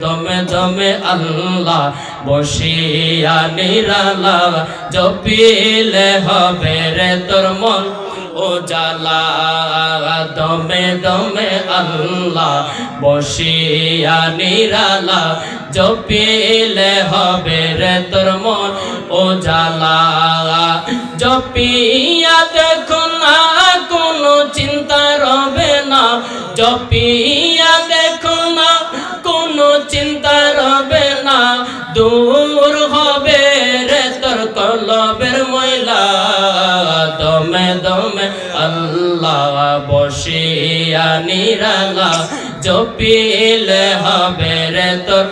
দমে দমে আল্লাহ বসিয়া নিরালা জপিলে হবে রে তোর মন উজালা। দমে দমে আল্লাহ বসিয়া নিরালা জপিলে হবে রে তোর মন উজালা। জপিয়া দেখো না কোনো চিন্তা রবে না, জপিয়া দেখো না কোনো চিন্তা রবে না, দূর হবে রে তোর কলবের ময়লা। দমে দমে আল্লাহ বসিয়া নিরালা জপিলে হবে রে তোর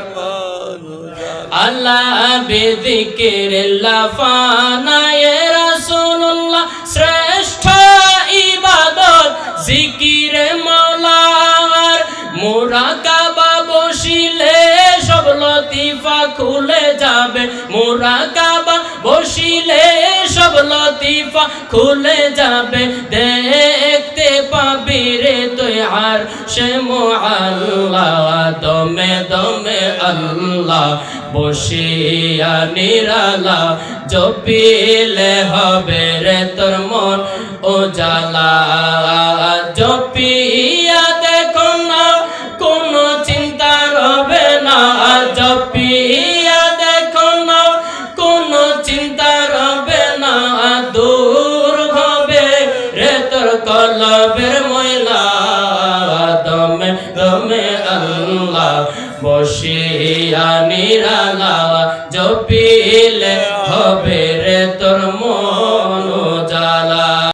আল্লাহ বিযিকিরিল্লাহ ফানায়ে রাসূলুল্লাহ শ্রেষ্ঠ ইবাদত জিকিরে মওলার। মুরাকাবা বসিলে সব লতিফা খুলে যাবে, মুরাকাবা বসিলে সব লতিফা খুলে যাবে, দেখতে পাবি রে তুই আরশে মুআল্লা। দমে দমে আল্লাহ বসিয়া নিরালা জপিলে হবে রে তোর মন উজালা। জপিয়া দেখো না কোনো চিন্তা রবে না, জপিয়া দেখো না কোনো চিন্তা রবে না, দূর হবে রে তোর কলবের ময়লা। দমে দমে আল্লাহ বসিয়া